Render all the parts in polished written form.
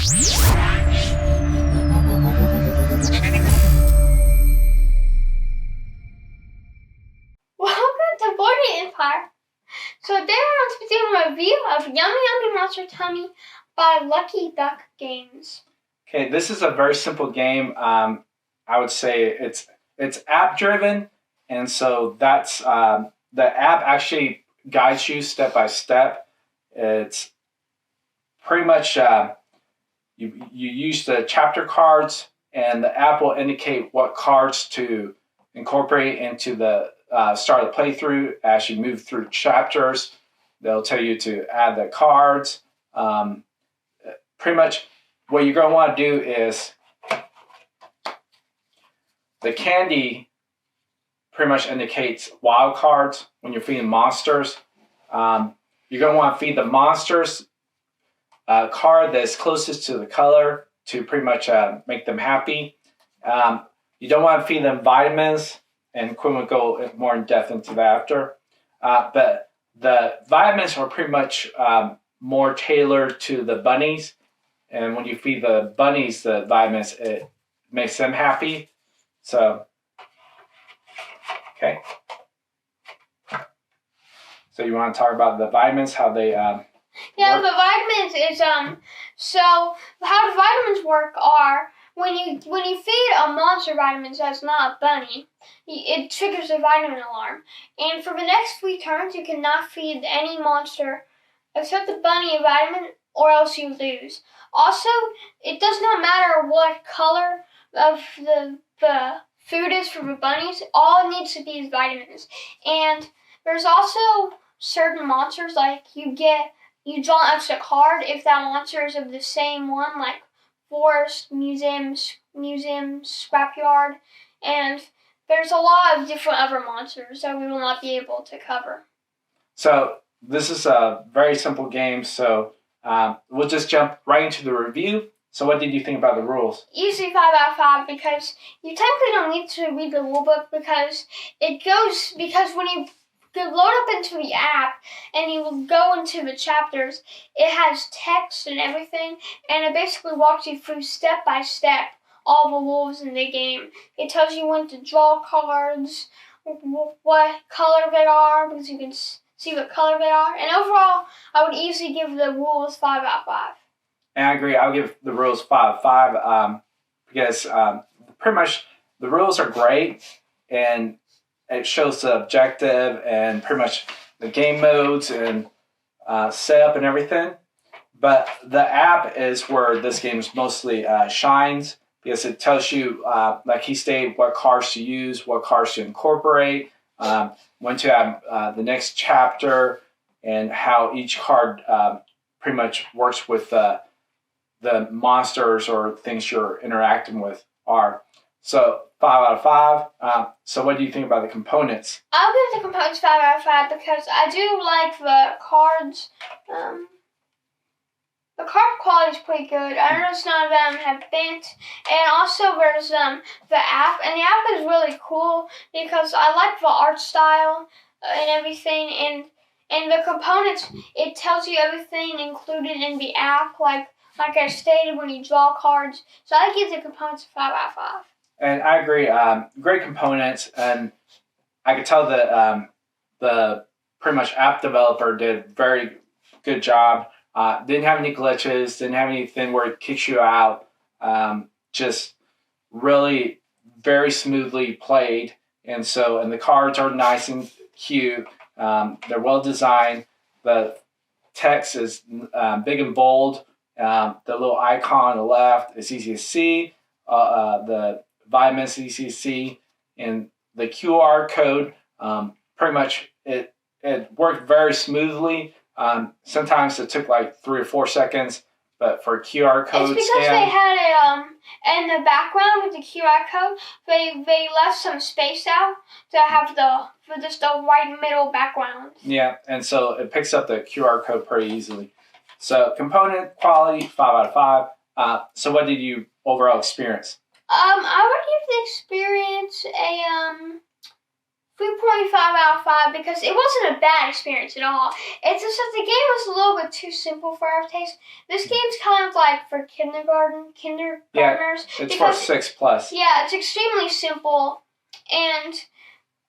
Welcome to Board Empire. So today I'm going to be doing a review of Yummy Yummy Monster Tummy by Lucky Duck Games. Okay, this is a very simple game. I would say it's app driven, and so that's the app actually guides you step by step. It's pretty much you use the chapter cards, and the app will indicate what cards to incorporate into the start of the playthrough. As you move through chapters, they'll tell you to add the cards. Pretty much what you're going to want to do is the candy pretty much indicates wild cards when you're feeding monsters. You're going to want to feed the monsters a card that's closest to the color to pretty much make them happy. You don't want to feed them vitamins, and Quinn will go more in depth into that after. But the vitamins are pretty much more tailored to the bunnies. And when you feed the bunnies the vitamins, it makes them happy. So, okay. So you want to talk about the vitamins, how they work? The vitamins is so how the vitamins work are when you feed a monster vitamins that's not a bunny, it triggers a vitamin alarm. And for the next 3 turns, you cannot feed any monster except the bunny a vitamin, or else you lose. Also, it does not matter what color of the food is for the bunnies. All it needs to be is vitamins. And there's also certain monsters, like you draw an extra card if that monster is of the same one, like forest, museum, scrapyard, and there's a lot of different other monsters that we will not be able to cover. So this is a very simple game, so we'll just jump right into the review. So what did you think about the rules? Easy 5 out of 5, because you technically don't need to read the rule book, because when you load up into the app and you go into the chapters, it has text and everything, and it basically walks you through step by step all the rules in the game. It tells you when to draw cards, what color they are, because you can see what color they are. And overall, I would easily give the rules 5 out of 5. And I agree. I'll give the rules 5 out of 5 because pretty much the rules are great, and it shows the objective and pretty much the game modes and setup and everything. But the app is where this game mostly shines, because it tells you, like he stated, what cards to use, what cards to incorporate, when to have the next chapter, and how each card pretty much works with the monsters or things you're interacting with are. So 5 out of 5. So what do you think about the components? I'll give the components 5 out of 5 because I do like the cards. The card quality is pretty good. I noticed none of them have bent. And also there's the app. And the app is really cool because I like the art style and everything. And the components, it tells you everything included in the app. Like I stated, when you draw cards. So I give the components 5 out of 5. And I agree. Great components, and I could tell that the pretty much app developer did a very good job. Didn't have any glitches, didn't have anything where it kicks you out. Just really very smoothly played. And the cards are nice and cute. They're well designed. The text is big and bold. The little icon on the left is easy to see. The vitamins easy to see, and the QR code pretty much it worked very smoothly. Sometimes it took like 3 or 4 seconds, but for QR code it's because scan, they had in the background with the QR code, they left some space out to have just the right middle background. Yeah, and so it picks up the QR code pretty easily. So component quality 5 out of 5. So what did you overall experience? I would give the experience a 3.5 out of 5 because it wasn't a bad experience at all. It's just that the game was a little bit too simple for our taste. This game's kind of like for kindergartners. Yeah, it's for 6+. Yeah, it's extremely simple, and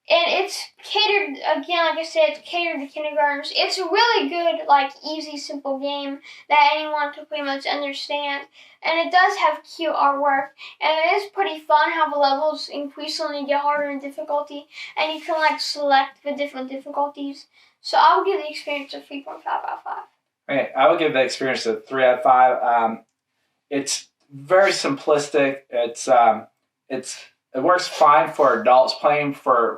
it's catered, again, like I said, it's catered to kindergartners. It's a really good, like, easy, simple game that anyone can pretty much understand. And it does have cute artwork. And it is pretty fun how the levels increasingly get harder in difficulty. And you can, like, select the different difficulties. So I would give the experience a 3.5 out of 5. Okay, I would give the experience a 3 out of 5. It's very simplistic. It works fine for adults playing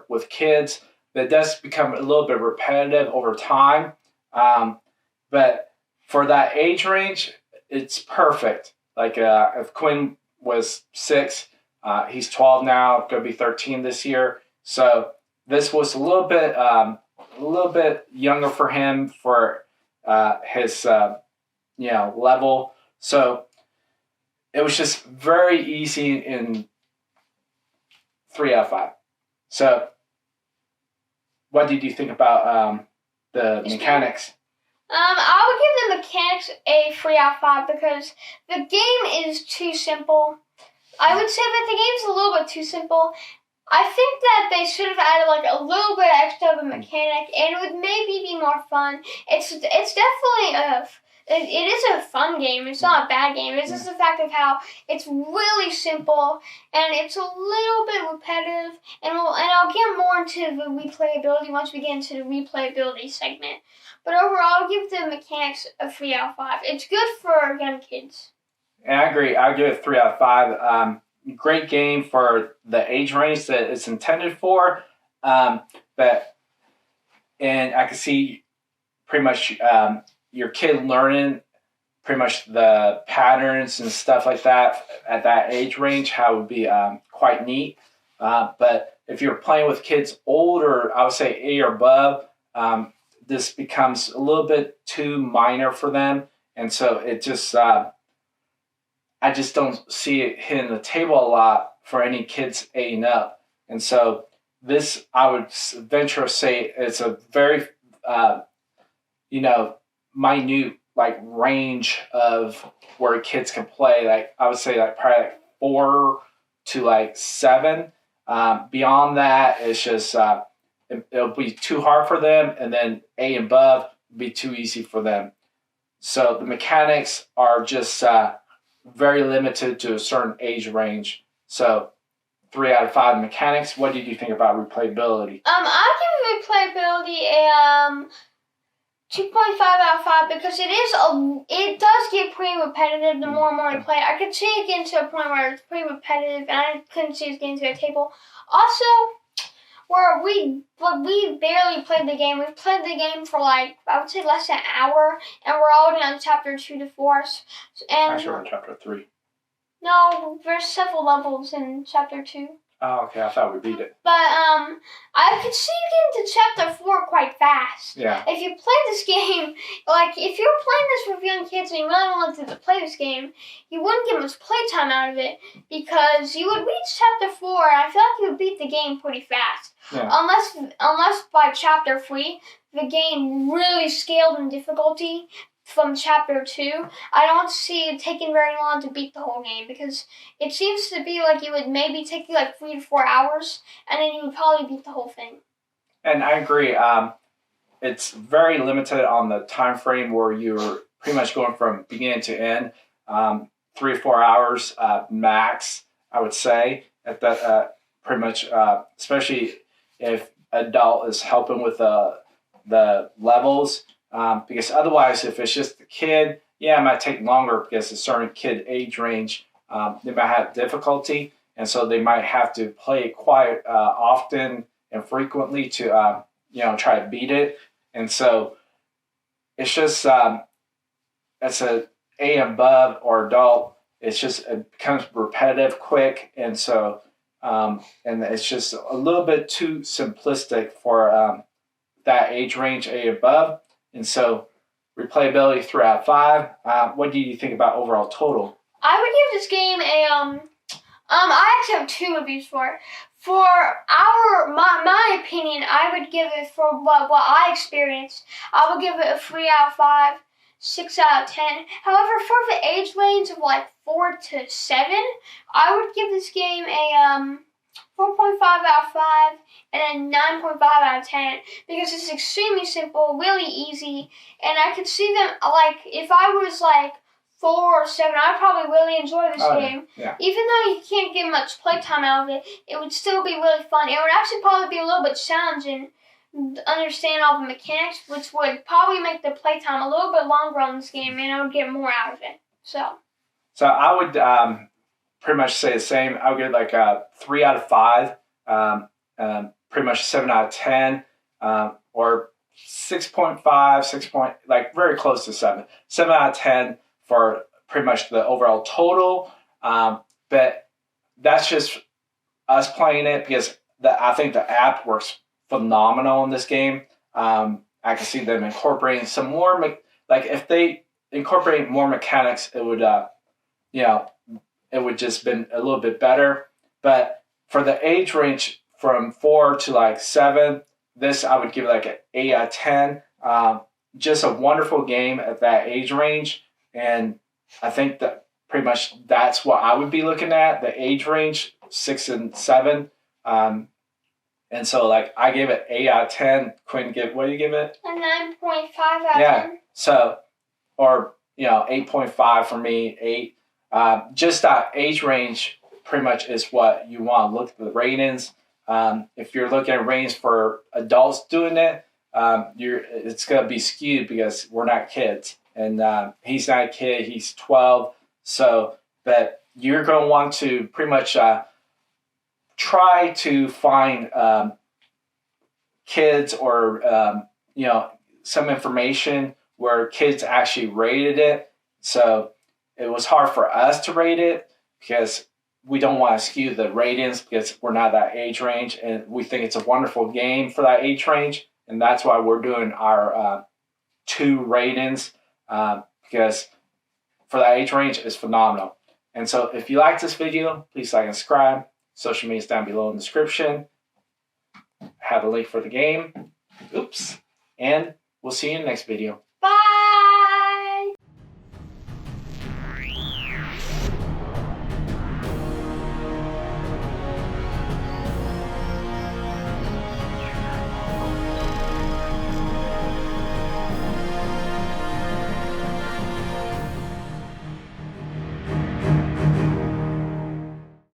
with kids, but it does become a little bit repetitive over time. But for that age range, it's perfect. Like if Quinn was 6, he's 12 now, going to be 13 this year. So this was a little bit younger for him for his level. So it was just very easy in 3 out of 5. So, what did you think about the mechanics? I would give the mechanics a 3 out of 5 because the game is too simple. I would say that the game's a little bit too simple. I think that they should have added like a little bit extra of a mechanic, and it would maybe be more fun. It's definitely it is a fun game. It's not a bad game. It's just the fact of how it's really simple and it's a little bit repetitive. And I'll get more into the replayability once we get into the replayability segment. But overall, I'll give the mechanics a 3 out of 5. It's good for young kids. And I agree. I'll give it 3 out of 5. Great game for the age range that it's intended for. And I can see pretty much your kid learning pretty much the patterns and stuff like that at that age range, how it would be quite neat. But if you're playing with kids older, I would say 8 or above, this becomes a little bit too minor for them. And so it just, I just don't see it hitting the table a lot for any kids 8 and up. And so this, I would venture to say, it's a very, minute like range of where kids can play. Like I would say, like probably like 4 to like 7. Beyond that, it's just it'll be too hard for them, and then 8 and above will be too easy for them. So the mechanics are just very limited to a certain age range. So 3 out of 5 mechanics. What did you think about replayability? I'll give replayability a 2.5 out of 5 because it does get pretty repetitive the more and more you play it. I could see it getting to a point where it's pretty repetitive, and I couldn't see it getting to a table. Also, where we barely played the game. We've played the game for like, I would say less than an hour, and we're already on chapter 2 to 4. And actually, we're on chapter 3. No, there's several levels in chapter 2. Oh, okay. I thought we beat it. But I could see you getting to chapter 4 quite fast. Yeah. If you play this game, like if you're playing this with young kids and you really wanted to play this game, you wouldn't get much playtime out of it because you would reach chapter 4 and I feel like you would beat the game pretty fast. Yeah. Unless by chapter 3 the game really scaled in difficulty from chapter 2, I don't see it taking very long to beat the whole game because it seems to be like it would maybe take you like 3 to 4 hours and then you would probably beat the whole thing. And I agree. It's very limited on the time frame where you're pretty much going from beginning to end. 3 or 4 hours max, I would say. At that, pretty much, especially if adult is helping with the levels. Because otherwise, if it's just the kid, it might take longer because a certain kid age range, they might have difficulty, and so they might have to play it quite often and frequently to try to beat it. And so it's just as a above or adult, it becomes repetitive quick, and so and it's just a little bit too simplistic for that age range, A above. And so, replayability 3 out of 5. What do you think about overall total? I would give this game I actually have 2 reviews for it. For my opinion, I would give it, for what I experienced, I would give it a 3 out of 5, 6 out of 10. However, for the age range of like 4 to 7, I would give this game a 4.5 out of 5 and a 9.5 out of 10 because it's extremely simple, really easy, and I could see them, like, if I was like 4 or 7, I'd probably really enjoy this game. Yeah. Even though you can't get much playtime out of it, it would still be really fun. It would actually probably be a little bit challenging to understand all the mechanics, which would probably make the playtime a little bit longer on this game, and I would get more out of it. So I would pretty much say the same. I would give like a 3 out of 5, pretty much 7 out of 10, or 6.5, 6 point, like very close to 7. 7 out of 10 for pretty much the overall total. But that's just us playing it because I think the app works phenomenal in this game. I can see them incorporating some more, like if they incorporate more mechanics, it would, it would just been a little bit better. But for the age range from 4 to like 7, this I would give it like an 8 out of 10. Just a wonderful game at that age range. And I think that pretty much that's what I would be looking at, the age range, 6 and 7. And so like I gave it 8 out of 10. Quinn, what do you give it? a 9.5 out of 10. So, or 8.5 for me, 8. Just that age range pretty much is what you want to look at the ratings. If you're looking at ratings for adults doing it, it's gonna be skewed because we're not kids, and he's not a kid. He's 12, so but you're gonna want to pretty much try to find kids or some information where kids actually rated it. So it was hard for us to rate it because we don't want to skew the ratings because we're not that age range, and we think it's a wonderful game for that age range, and that's why we're doing our 2 ratings because for that age range it's phenomenal. And so if you like this video, please like and subscribe. Social media is down below in the description. Have a link for the game. Oops. And we'll see you in the next video.